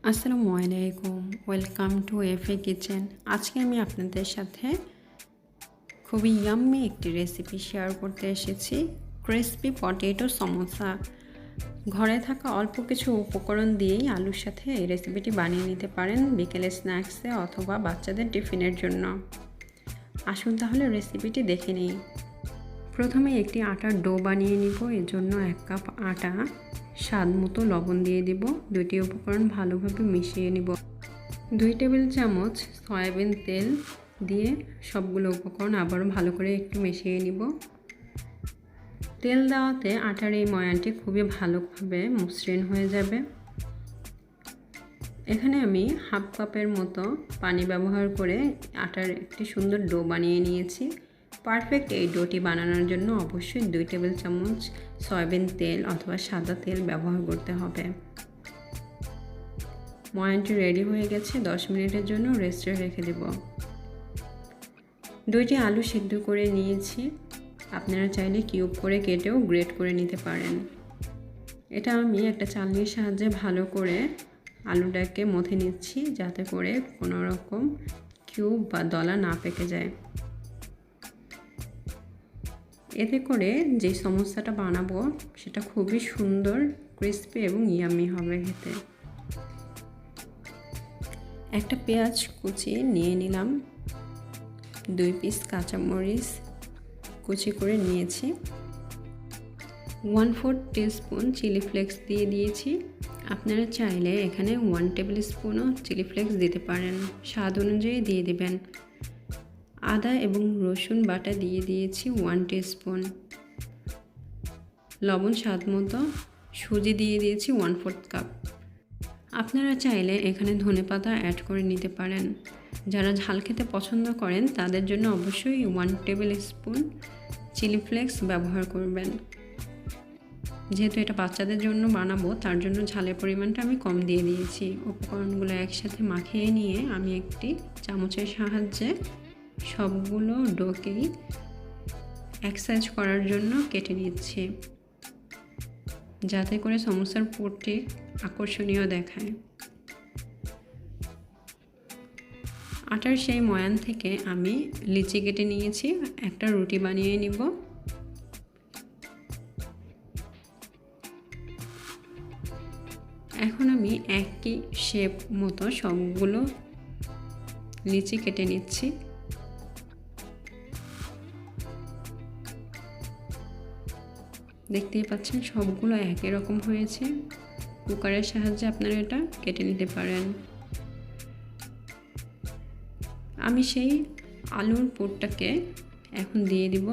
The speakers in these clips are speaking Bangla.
আসসালামু আলাইকুম, ওয়েলকাম টু এফএ কিচেন। আজকে আমি আপনাদের সাথে খুবই ইয়াম্মি একটি রেসিপি শেয়ার করতে এসেছি, ক্রিসপি পটেটো সমোসা। ঘরে থাকা অল্প কিছু উপকরণ দিয়েই আলুর সাথে এই রেসিপিটি বানিয়ে নিতে পারেন বিকেলে স্ন্যাক্সে অথবা বাচ্চাদের টিফিনের জন্য। আসুন তাহলে রেসিপিটি দেখে নিই। প্রথমে একটি আটার ডো বানিয়ে নিব। এর জন্য 1 কাপ আটা, স্বাদ মতো লবণ দিয়ে দিব। দুইটি উপকরণ ভালোভাবে মিশিয়ে নিব। 2 টেবিল চামচ সয়াবিন তেল দিয়ে সবগুলো উপকরণ আবারও ভালো করে একটু মিশিয়ে নিব। তেল দেওয়াতে আটার এই ময়ানটি খুবই ভালোভাবে মসৃণ হয়ে যাবে। এখানে আমি 1/2 কাপের মতো পানি ব্যবহার করে আটার একটি সুন্দর ডো বানিয়ে নিয়েছি। পারফেক্ট এই ডোটি বানানোর জন্য অবশ্যই 2 টেবিল চামচ সয়াবিন তেল অথবা সাদা তেল ব্যবহার করতে হবে। ময়ানটি রেডি হয়ে গেছে। 10 মিনিটের জন্য রেস্টে রেখে দেব। 2টি আলু সিদ্ধ করে নিয়েছি। আপনারা চাইলে কিউব করে কেটেও গ্রেট করে নিতে পারেন। এটা আমি একটা চালনির সাহায্যে ভালো করে আলুটাকে মথে নিচ্ছি, যাতে করে কোনো রকম কিউব বা দলা না পেকে যায়। এতে করে যে সমোসাটা বানাবো সেটা খুবই সুন্দর, ক্রিসপি এবং ইয়াম্মি হবে খেতে। একটা পেঁয়াজ কুচি নিয়ে নিলাম। 2 পিস কাঁচামরিচ কুচি করে নিয়েছি। 1/4 টিস্পুন চিলি ফ্লেক্স দিয়ে দিয়েছি। আপনারা চাইলে এখানে 1 টেবিল স্পুনও চিলি ফ্লেক্স দিতে পারেন, স্বাদ অনুযায়ী দিয়ে দিবেন। আদা এবং রসুন বাটা দিয়ে দিয়েছি 1 টিস্পুন। লবণ স্বাদ মতো। সুজি দিয়ে দিয়েছি 1/4 কাপ। আপনারা চাইলে এখানে ধনেপাতা অ্যাড করে নিতে পারেন। যারা ঝাল খেতে পছন্দ করেন তাদের জন্য অবশ্যই 1 টেবিল স্পুন চিলি ফ্লেক্স ব্যবহার করবেন। যেহেতু এটা বাচ্চাদের জন্য বানাবো, তার জন্য ঝালের পরিমাণটা আমি কম দিয়ে দিয়েছি। উপকরণগুলো একসাথে মাখিয়ে নিয়ে আমি একটি চামচের সাহায্যে সবগুলো ডোকেই এক সাইজ করার জন্য কেটে নিচ্ছি, যাতে করে সমোসার পুরটি আকর্ষণীয় দেখায়। আটার সেই ময়ান থেকে আমি লিচি কেটে নিয়েছি। একটা রুটি বানিয়ে নিব। এখন আমি একই শেপ মতো সবগুলো লিচি কেটে নিচ্ছি। দেখতেই পাচ্ছেন সবগুলো একই রকম হয়েছে। কুকারের সাহায্যে আপনারা এটা কেটে নিতে পারেন। আমি সেই আলুর পুরটাকে এখন দিয়ে দিব।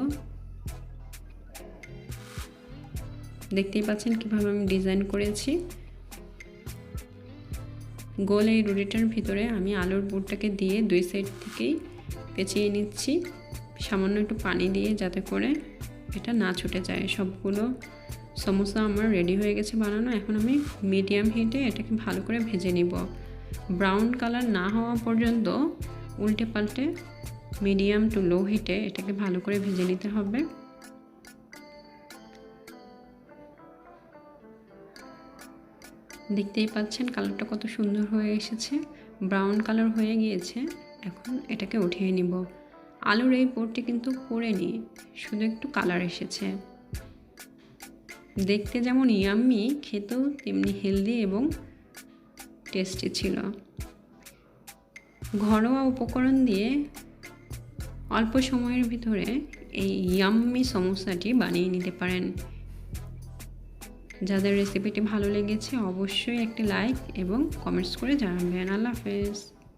দেখতেই পাচ্ছেন কিভাবে আমি ডিজাইন করেছি। গোল এই রুটিটার ভিতরে আমি আলুর পুরটাকে দিয়ে 2 সাইড থেকেই পেঁচিয়ে নিচ্ছি, সামান্য একটু পানি দিয়ে, যাতে করে এটা না ছুটে যায়। সবগুলো সমোসা আমার রেডি হয়ে গেছে বানানো। এখন আমি মিডিয়াম হিটে এটাকে ভালো করে ভেজে নিব। ব্রাউন কালার না হওয়া পর্যন্ত উল্টে পাল্টে মিডিয়াম টু লো হিটে এটাকে ভালো করে ভেজে নিতে হবে। দেখতেই পাচ্ছেন কালারটা কত সুন্দর হয়ে এসেছে, ব্রাউন কালার হয়ে গিয়েছে। এখন এটাকে উঠিয়ে নিব। আলুর এই পুরটি কিন্তু পোড়েনি, শুধু একটু কালার এসেছে। দেখতে যেমন ইয়াম্মি, খেতেও তেমনি হেলদি এবং টেস্টি ছিল। ঘরোয়া উপকরণ দিয়ে অল্প সময়ের ভিতরে এই ইয়াম্মি সমোসাটি বানিয়ে নিতে পারেন। যাদের রেসিপিটি ভালো লেগেছে অবশ্যই একটি লাইক এবং কমেন্টস করে জানাবেন। আল্লাহ হাফেজ।